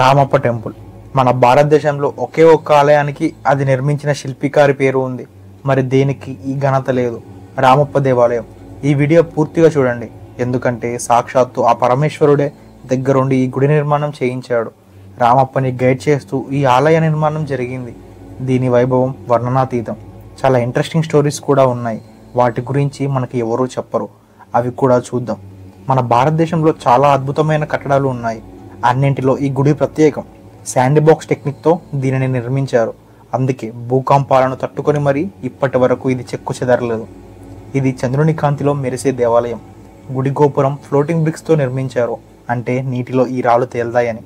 Ramappa temple మన భారతదేశంలో ఒకే ఒక్క ఆలయానికి అది నిర్మించిన శిల్పికారి పేరు ఉంది. మరి దేనికి ఈ ఘనత లేదు? రామప్ప దేవాలయం. ఈ వీడియో పూర్తిగా చూడండి, ఎందుకంటే సాక్షాత్తు ఆ పరమేశ్వరుడే దగ్గరుండి ఈ గుడి నిర్మాణం చేయించాడు. రామప్పని గైడ్ చేస్తూ ఈ ఆలయ నిర్మాణం జరిగింది. దీని వైభవం వర్ణనాతీతం. చాలా ఇంట్రెస్టింగ్ స్టోరీస్ కూడా ఉన్నాయి. వాటి గురించి మనకి ఎవరూ చెప్పరు, అవి కూడా చూద్దాం. మన భారతదేశంలో చాలా అద్భుతమైన కట్టడాలు ఉన్నాయి. అన్నింటిలో ఈ గుడి ప్రత్యేకం. శాండ్ బాక్స్ టెక్నిక్తో దీనిని నిర్మించారు. అందుకే భూకంపాలను తట్టుకొని మరీ ఇప్పటి వరకు ఇది చెక్కు చెదరలేదు. ఇది చంద్రుని కాంతిలో మెరిసే దేవాలయం. గుడి గోపురం ఫ్లోటింగ్ బ్రిక్స్తో నిర్మించారు, అంటే నీటిలో ఈ రాళ్ళు తేలుతాయని.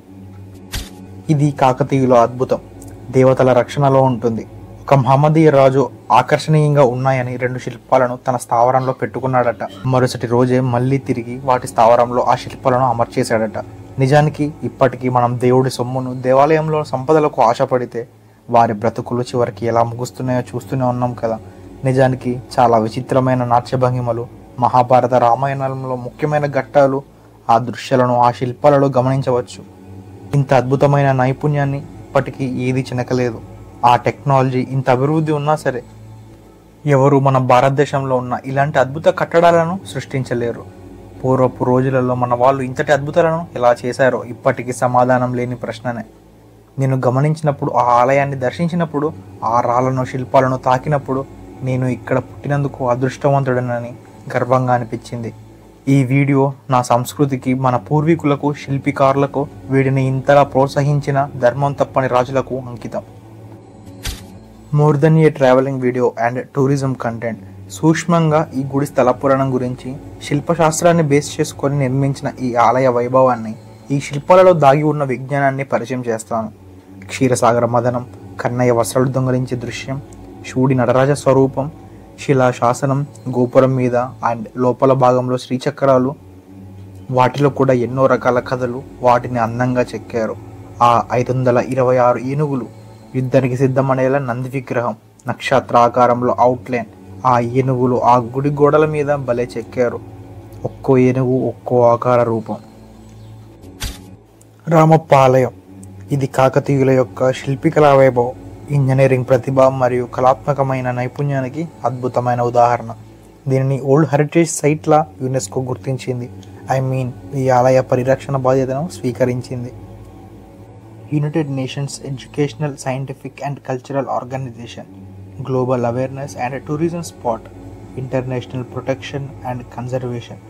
ఇది కాకతీయుల అద్భుతం. దేవతల రక్షణలో ఉంటుంది. ఒక మహమ్మదీయ రాజు ఆకర్షణీయంగా ఉన్నాయని 2 శిల్పాలను తన స్థావరంలో పెట్టుకున్నాడట. మరుసటి రోజే మళ్ళీ తిరిగి వాటి స్థావరంలో ఆ శిల్పాలను అమర్చేశాడట. నిజానికి ఇప్పటికీ మనం దేవుడి సొమ్మును, దేవాలయంలో సంపదలకు ఆశపడితే వారి బ్రతుకులు చివరికి ఎలా ముగుస్తున్నాయో చూస్తూనే ఉన్నాం కదా. నిజానికి చాలా విచిత్రమైన నాట్యభంగిమలు, మహాభారత రామాయణంలో ముఖ్యమైన ఘట్టాలు ఆ దృశ్యాలను ఆ శిల్పాలలో గమనించవచ్చు. ఇంత అద్భుతమైన నైపుణ్యాన్ని ఇప్పటికీ ఏది చినకలేదు. ఆ టెక్నాలజీ ఇంత అభివృద్ధి ఉన్నా సరే ఎవరు మన భారతదేశంలో ఉన్న ఇలాంటి అద్భుత కట్టడాలను సృష్టించలేరు. పూర్వపు రోజులలో మన వాళ్ళు ఇంతటి అద్భుతాలను ఎలా చేశారో ఇప్పటికీ సమాధానం లేని ప్రశ్ననే. నేను గమనించినప్పుడు, ఆ ఆలయాన్ని దర్శించినప్పుడు, ఆ రాళ్లను, శిల్పాలను తాకినప్పుడు నేను ఇక్కడ పుట్టినందుకు అదృష్టవంతుడనని గర్వంగా అనిపించింది. ఈ వీడియో నా సంస్కృతికి, మన పూర్వీకులకు, శిల్పికారులకు, వీటిని ఇంతలా ప్రోత్సహించిన ధర్మం తప్పని రాజులకు అంకితం. More than A travelling video and tourism content. సూక్ష్మంగా ఈ గుడి స్థల పురాణం గురించి, శిల్పశాస్త్రాన్ని బేస్ చేసుకొని నిర్మించిన ఈ ఆలయ వైభవాన్ని, ఈ శిల్పాలలో దాగి ఉన్న విజ్ఞానాన్ని పరిచయం చేస్తాను. క్షీరసాగర మదనం, కన్నయ్య వస్త్రాలు దొంగలించే దృశ్యం, శివుడి నటరాజ స్వరూపం, శిలా శాసనం గోపురం మీద అండ్ లోపల భాగంలో శ్రీచక్రాలు, వాటిలో కూడా ఎన్నో రకాల కథలు, వాటిని అందంగా చెక్కారు. ఆ 526 ఏనుగులు, యుద్ధానికి సిద్ధమనేలా నంది విగ్రహం, నక్షత్ర ఆకారంలో అవుట్లైన్, ఆ ఏనుగులు ఆ గుడి గోడల మీద భలే చెక్కారు. ఒక్కో ఏనుగు ఒక్కో ఆకార రూపం. రామప్ప ఆలయం. ఇది కాకతీయుల యొక్క శిల్పికళా వైభవం, ఇంజనీరింగ్ ప్రతిభ మరియు కళాత్మకమైన నైపుణ్యానికి అద్భుతమైన ఉదాహరణ. దీనిని ఓల్డ్ హెరిటేజ్ సైట్లా యునెస్కో గుర్తించింది. ఈ ఆలయ పరిరక్షణ బాధ్యతను స్వీకరించింది. United Nations Educational, Scientific and Cultural Organization, global awareness and tourism spot, international protection and conservation,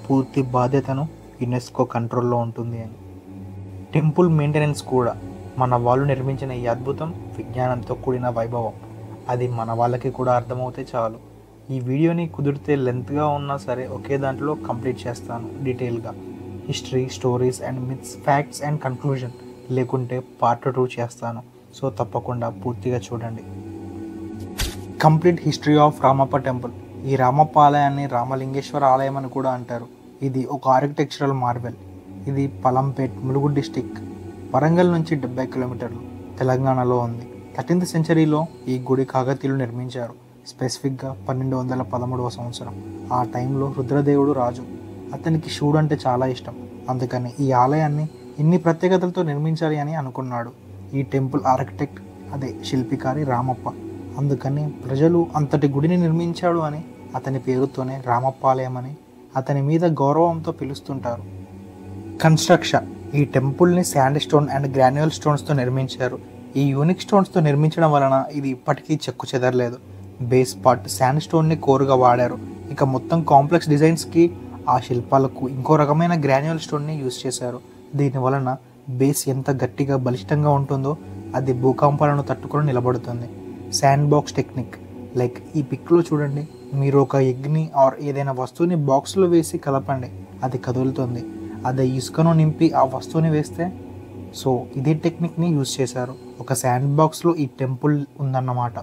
పూర్తి బాధ్యతను యునెస్కో కంట్రోల్లో ఉంటుంది అని. టెంపుల్ మెయింటెనెన్స్ కూడా. మన వాళ్ళు నిర్మించిన ఈ అద్భుతం విజ్ఞానంతో కూడిన వైభవం. అది మన వాళ్ళకి కూడా అర్థమవుతే చాలు. ఈ వీడియోని కుదిరితే లెంత్గా ఉన్నా సరే ఒకే దాంట్లో కంప్లీట్ చేస్తాను డీటెయిల్గా. History, stories and myths, facts and conclusion, లేకుంటే పార్ట్ 2 చేస్తాను. సో తప్పకుండా పూర్తిగా చూడండి. Complete history of Ramappa temple. ఈ రామప్ప ఆలయాన్ని రామలింగేశ్వర ఆలయం అని కూడా అంటారు. ఇది ఒక ఆర్కిటెక్చరల్ మార్వెల్. ఇది పలంపేట్, ములుగు డిస్టిక్, వరంగల్ నుంచి 70 కిలోమీటర్లు, తెలంగాణలో ఉంది. 13th సెంచరీలో ఈ గుడి కాకతీయులు నిర్మించారు. స్పెసిఫిక్గా 1213వ సంవత్సరం. ఆ టైంలో రుద్రదేవుడు రాజు. అతనికి శివుడు అంటే చాలా ఇష్టం. అందుకని ఈ ఆలయాన్ని ఇన్ని ప్రత్యేకతలతో నిర్మించాలి అని అనుకున్నాడు. ఈ టెంపుల్ ఆర్కిటెక్ట్, అదే శిల్పికారి రామప్ప. అందుకని ప్రజలు అంతటి గుడిని నిర్మించాడు అని అతని పేరుతోనే రామప్ప ఆలయం అని అతని మీద గౌరవంతో పిలుస్తుంటారు. కన్స్ట్రక్షన్. ఈ టెంపుల్ని శాండ్ స్టోన్ అండ్ గ్రాన్యువల్ స్టోన్స్తో నిర్మించారు. ఈ యూనిక్ స్టోన్స్తో నిర్మించడం వలన ఇది ఇప్పటికీ చెక్కు చెదరలేదు. బేస్ పార్ట్ శాండ్ స్టోన్ని కోరుగా వాడారు. ఇక మొత్తం కాంప్లెక్స్ డిజైన్స్కి, ఆ శిల్పాలకు ఇంకో రకమైన గ్రాన్యువల్ స్టోన్ని యూజ్ చేశారు. దీని వలన బేస్ ఎంత గట్టిగా, బలిష్టంగా ఉంటుందో అది భూకంపాలను తట్టుకొని నిలబడుతుంది. Sand box technique. ఈ పిక్లో చూడండి, మీరు ఒక ఎగ్ని ఆర్ ఏదైనా వస్తువుని బాక్స్లో వేసి కలపండి, అది కదులుతుంది. అదే ఇసుకను నింపి ఆ వస్తువుని వేస్తే, సో ఇదే టెక్నిక్ని యూజ్ చేశారు. ఒక శాండ్ బాక్స్లో ఈ టెంపుల్ ఉందన్నమాట.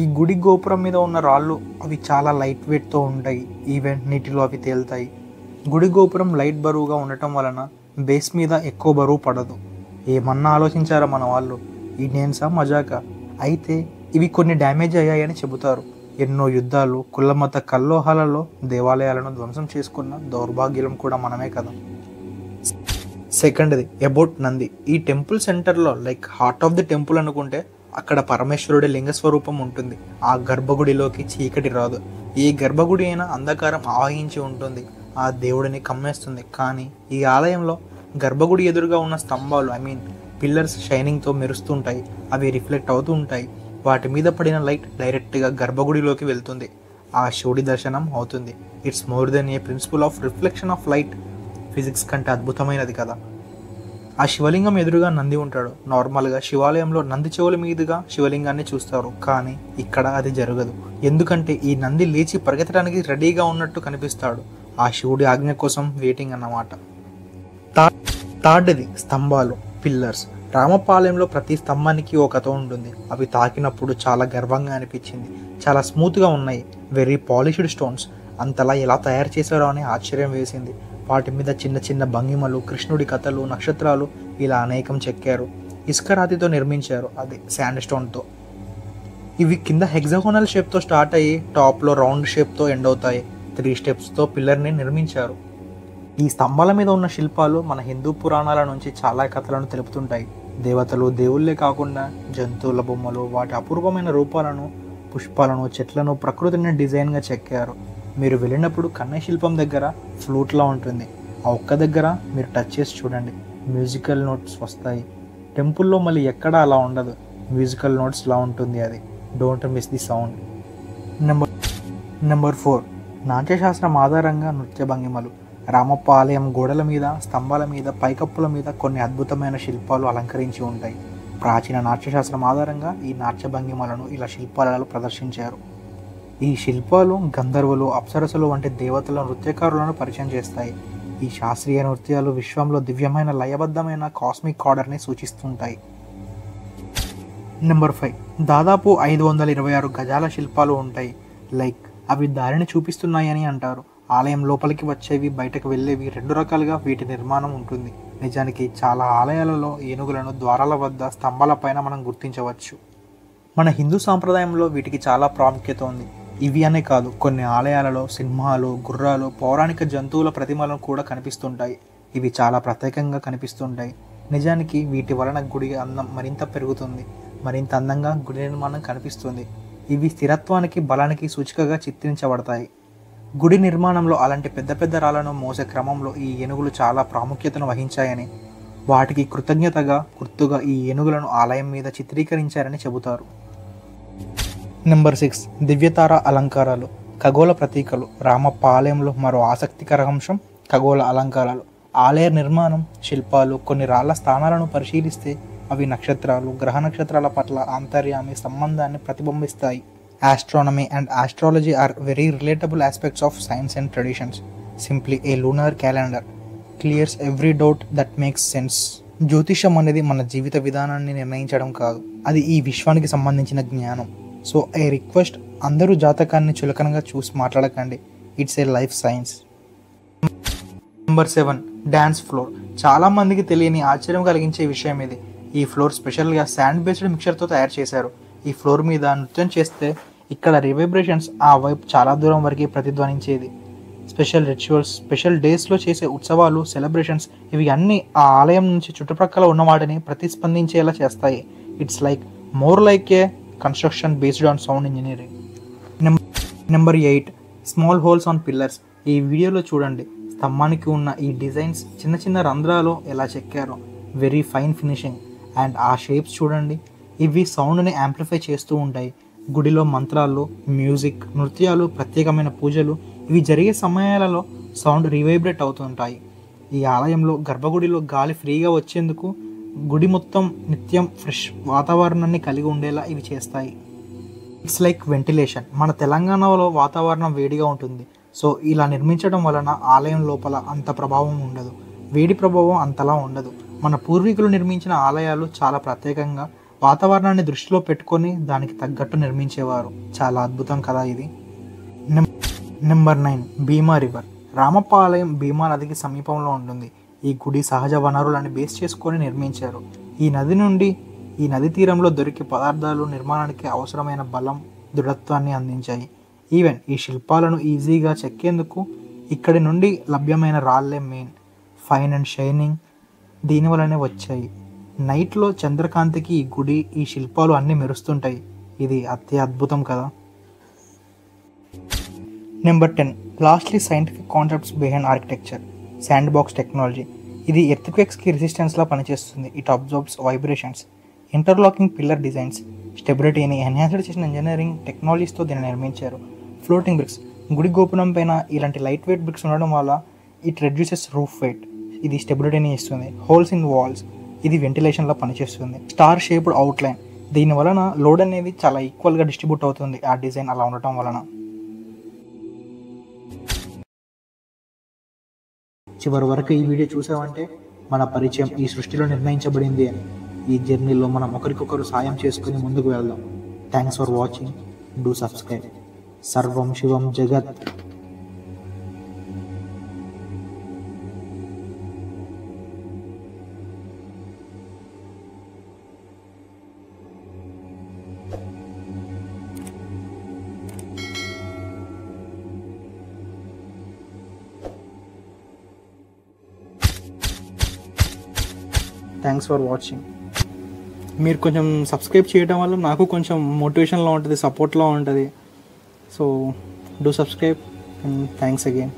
ఈ గుడి గోపురం మీద ఉన్న రాళ్ళు అవి చాలా లైట్ వెయిట్తో ఉంటాయి. ఈవెన్ నీటిలో అవి తేలుతాయి. గుడి గోపురం లైట్ బరువుగా ఉండటం వలన బేస్ మీద ఎక్కువ బరువు పడదు. ఏమన్నా ఆలోచించారా మన వాళ్ళు? ఈ నేన్సా మజాకా? అయితే ఇవి కొన్ని డ్యామేజ్ అయ్యాయని చెబుతారు. ఎన్నో యుద్ధాలు, కులమత కల్లోహాలలో దేవాలయాలను ధ్వంసం చేసుకున్న దౌర్భాగ్యం కూడా మనమే కదా. సెకండ్ది అబౌట్ నంది. ఈ టెంపుల్ సెంటర్లో like heart of the temple అనుకుంటే అక్కడ పరమేశ్వరుడి లింగ స్వరూపం ఉంటుంది. ఆ గర్భగుడిలోకి చీకటి రాదు. ఈ గర్భగుడి అయినా అంధకారం ఆవహించి ఉంటుంది, ఆ దేవుడిని కమ్మేస్తుంది. కానీ ఈ ఆలయంలో గర్భగుడి ఎదురుగా ఉన్న స్తంభాలు పిల్లర్స్ షైనింగ్తో మెరుస్తుంటాయి. అవి రిఫ్లెక్ట్ అవుతూ ఉంటాయి. వాటి మీద పడిన లైట్ డైరెక్ట్గా గర్భగుడిలోకి వెళ్తుంది. ఆ శివుడి దర్శనం అవుతుంది. It's more than a principle of reflection of light. Physics కంటే అద్భుతమైనది కదా. ఆ శివలింగం ఎదురుగా నంది ఉంటాడు. నార్మల్గా శివాలయంలో నంది చెవుల మీదుగా శివలింగాన్ని చూస్తారు, కానీ ఇక్కడ అది జరగదు. ఎందుకంటే ఈ నంది లేచి పరిగెత్తడానికి రెడీగా ఉన్నట్టు కనిపిస్తాడు. ఆ శివుడి ఆజ్ఞ కోసం వెయిటింగ్ అన్నమాట. థర్డ్ది స్తంభాలు, పిల్లర్స్. రామపాలెంలో ప్రతి స్తంభానికి ఒక కథ ఉంటుంది. అవి తాకినప్పుడు చాలా గర్వంగా అనిపించింది. చాలా స్మూత్గా ఉన్నాయి, వెరీ పాలిష్డ్ స్టోన్స్. అంతలా ఎలా తయారు చేశారో అని ఆశ్చర్యం వేసింది. వాటి మీద చిన్న చిన్న భంగిమలు, కృష్ణుడి కథలు, నక్షత్రాలు ఇలా అనేకం చెక్కారు. ఇసుక రాతితో నిర్మించారు, అది శాండ్ స్టోన్తో. ఇవి కింద హెక్సాగోనల్ షేప్తో స్టార్ట్ అయ్యి టాప్లో రౌండ్ షేప్తో ఎండ్ అవుతాయి. 3 స్టెప్స్తో పిల్లర్ని నిర్మించారు. ఈ స్తంభాల మీద ఉన్న శిల్పాలు మన హిందూ పురాణాల నుంచి చాలా కథలను తెలుపుతుంటాయి. దేవతలు, దేవుళ్ళే కాకుండా జంతువుల బొమ్మలు, వాటి అపూర్వమైన రూపాలను, పుష్పాలను, చెట్లను, ప్రకృతిని డిజైన్గా చెక్కారు. మీరు వెళ్ళినప్పుడు కన్నయ్య శిల్పం దగ్గర ఫ్లూట్లా ఉంటుంది. ఆ ఒక్క దగ్గర మీరు టచ్ చేసి చూడండి, మ్యూజికల్ నోట్స్ వస్తాయి. టెంపుల్లో మళ్ళీ ఎక్కడా అలా ఉండదు, మ్యూజికల్ నోట్స్లా ఉంటుంది అది. Don't miss the sound. Number 4 Natyashastra ఆధారంగా నృత్య భంగిమలు. రామప్ప ఆలయం గోడల మీద, స్తంభాల మీద, పైకప్పుల మీద కొన్ని అద్భుతమైన శిల్పాలు అలంకరించి ఉంటాయి. ప్రాచీన నాట్యశాస్త్రం ఆధారంగా ఈ నాట్య భంగిమలను ఇలా శిల్పాలలో ప్రదర్శించారు. ఈ శిల్పాలు గంధర్వులు, అప్సరసులు వంటి దేవతల నృత్యకారులను పరిచయం చేస్తాయి. ఈ శాస్త్రీయ నృత్యాలు విశ్వంలో దివ్యమైన లయబద్ధమైన కాస్మిక్ ఆర్డర్ని సూచిస్తుంటాయి. నెంబర్ 5 దాదాపు 526 గజాల శిల్పాలు ఉంటాయి. లైక్ అవి దారిని చూపిస్తున్నాయని అంటారు. ఆలయం లోపలికి వచ్చేవి, బయటకు వెళ్ళేవి 2 రకాలుగా వీటి నిర్మాణం ఉంటుంది. నిజానికి చాలా ఆలయాలలో ఏనుగులను ద్వారాల వద్ద, స్తంభాలపైన మనం గుర్తించవచ్చు. మన హిందూ సాంప్రదాయంలో వీటికి చాలా ప్రాముఖ్యత ఉంది. ఇవి అనే కాదు, కొన్ని ఆలయాలలో సింహాలు, గుర్రాలు, పౌరాణిక జంతువుల ప్రతిమలను కూడా కనిపిస్తుంటాయి. ఇవి చాలా ప్రత్యేకంగా కనిపిస్తుంటాయి. నిజానికి వీటి వలన గుడి అందం మరింత పెరుగుతుంది, మరింత అందంగా గుడి నిర్మాణం కనిపిస్తుంది. ఇవి స్థిరత్వానికి, బలానికి సూచికగా చిత్రించబడతాయి. గుడి నిర్మాణంలో అలాంటి పెద్ద పెద్ద రాళ్లను మోసే క్రమంలో ఈ ఏనుగులు చాలా ప్రాముఖ్యతను వహించాయని, వాటికి కృతజ్ఞతగా గుర్తుగా ఈ ఏనుగులను ఆలయం మీద చిత్రీకరించారని చెబుతారు. నెంబర్ 6 దివ్యతార అలంకారాలు, ఖగోళ ప్రతీకలు. రామప్ప ఆలయంలో మరో ఆసక్తికర అంశం ఖగోళ అలంకారాలు. ఆలయ నిర్మాణం, శిల్పాలు, కొన్ని రాళ్ల స్థానాలను పరిశీలిస్తే అవి నక్షత్రాలు, గ్రహ నక్షత్రాల పట్ల ఆంతర్యామి సంబంధాన్ని ప్రతిబింబిస్తాయి. Astronomy and astrology are very relatable aspects of science and traditions. Simply a lunar calendar clears every doubt that makes sense. జ్యోతిషం అనేది మన జీవిత విధానాన్ని నిర్ణయించడం కాదు, అది ఈ విశ్వానికి సంబంధించిన జ్ఞానం. సో ఐ రిక్వెస్ట్, అందరూ జాతకాన్ని చులకనగా చూసి మాట్లాడకండి. It's a life science. Number 7 dance floor. చాలామందికి తెలియని ఆశ్చర్యం కలిగించే విషయం ఇది. ఈ ఫ్లోర్ స్పెషల్గా శాండ్ బేస్డ్ మిక్చర్తో తయారు చేశారు. ఈ ఫ్లోర్ మీద నృత్యం చేస్తే ఇక్కడ రివైబ్రేషన్స్ ఆ వైపు చాలా దూరం వరకు ప్రతిధ్వనించేది. స్పెషల్ రిచువల్స్, స్పెషల్ డేస్లో చేసే ఉత్సవాలు, సెలబ్రేషన్స్, ఇవి అన్నీ ఆ ఆలయం నుంచి చుట్టుప్రక్కల ఉన్న వాటిని ప్రతిస్పందించేలా చేస్తాయి. It's more like A construction based on sound engineering. Number 8 small holes on pillars. ఈ వీడియోలో చూడండి, స్తంభానికి ఉన్న ఈ డిజైన్స్, చిన్న చిన్న రంధ్రాలు ఎలా చెక్కారో. Very fine finishing. అండ్ ఆ షేప్స్ చూడండి, ఇవి సౌండ్ని యాంప్లిఫై చేస్తూ ఉంటాయి. గుడిలో మంత్రాలు, మ్యూజిక్, నృత్యాలు, ప్రత్యేకమైన పూజలు, ఇవి జరిగే సమయాలలో సౌండ్ రివైబ్రేట్ అవుతుంటాయి. ఈ ఆలయంలో గర్భగుడిలో గాలి ఫ్రీగా వచ్చేందుకు గుడి మొత్తం నిత్యం ఫ్రెష్ వాతావరణాన్ని కలిగి ఉండేలా ఇవి చేస్తాయి. It's like ventilation. మన తెలంగాణలో వాతావరణం వేడిగా ఉంటుంది, సో ఇలా నిర్మించడం వలన ఆలయం లోపల అంత ప్రభావం ఉండదు, వేడి ప్రభావం అంతలా ఉండదు. మన పూర్వీకులు నిర్మించిన ఆలయాలు చాలా ప్రత్యేకంగా వాతావరణాన్ని దృష్టిలో పెట్టుకొని దానికి తగ్గట్టు నిర్మించేవారు. చాలా అద్భుతం కదా ఇది. నెంబర్ 9 భీమా రివర్. రామప్ప ఆలయం భీమా నదికి సమీపంలో ఉంటుంది. ఈ గుడి సహజ వనరులని బేస్ చేసుకొని నిర్మించారు. ఈ నది తీరంలో దొరికే పదార్థాలు నిర్మాణానికి అవసరమైన బలం, దృఢత్వాన్ని అందించాయి. ఈవెన్ ఈ శిల్పాలను ఈజీగా చెక్కేందుకు ఇక్కడి నుండి లభ్యమైన రాళ్ళే మెయిన్. ఫైన్ అండ్ షైనింగ్, దీని వల్లనే వచ్చాయి. నైట్లో చంద్రకాంతికి ఈ గుడి, ఈ శిల్పాలు అన్నీ మెరుస్తుంటాయి. ఇది అద్భుతం కదా. Number 10, lastly scientific concepts behind architecture. Sand box technology. ఇది ఎర్త్క్వేక్స్కి రెసిస్టెన్స్లా పనిచేస్తుంది. It absorbs vibrations. Interlocking pillar designs స్టెబిలిటీని ఎన్హాన్స్డ్ చేసిన ఇంజనీరింగ్ టెక్నాలజీస్తో దీన్ని నిర్మించారు. Floating bricks. గుడి గోపురం పైన ఇలాంటి లైట్ వెయిట్ బ్రిక్స్ ఉండడం వల్ల ఇట్ రెడ్యూసెస్ రూఫ్ వెయిట్. ఇది స్టెబిలిటీని ఇస్తుంది. Holes in walls. ఇది వెంటిలేషన్లో పనిచేస్తుంది. Star shaped outline. దీని వలన లోడ్ అనేది చాలా ఈక్వల్గా డిస్ట్రిబ్యూట్ అవుతుంది ఆ డిజైన్ అలా ఉండటం వలన. చివరి వరకు ఈ వీడియో చూసామంటే మన పరిచయం ఈ సృష్టిలో నిర్ణయించబడింది అని. ఈ జర్నీలో మనం ఒకరికొకరు సాయం చేసుకుని ముందుకు వెళ్దాం. Thanks for watching. Do subscribe. సర్వం శివం జగత్. Thanks for watching. మీరు కొంచెం సబ్స్క్రైబ్ చేయడం వల్ల నాకు కొంచెం మోటివేషన్లో ఉంటుంది, సపోర్ట్లో ఉంటుంది. So do subscribe and thanks again.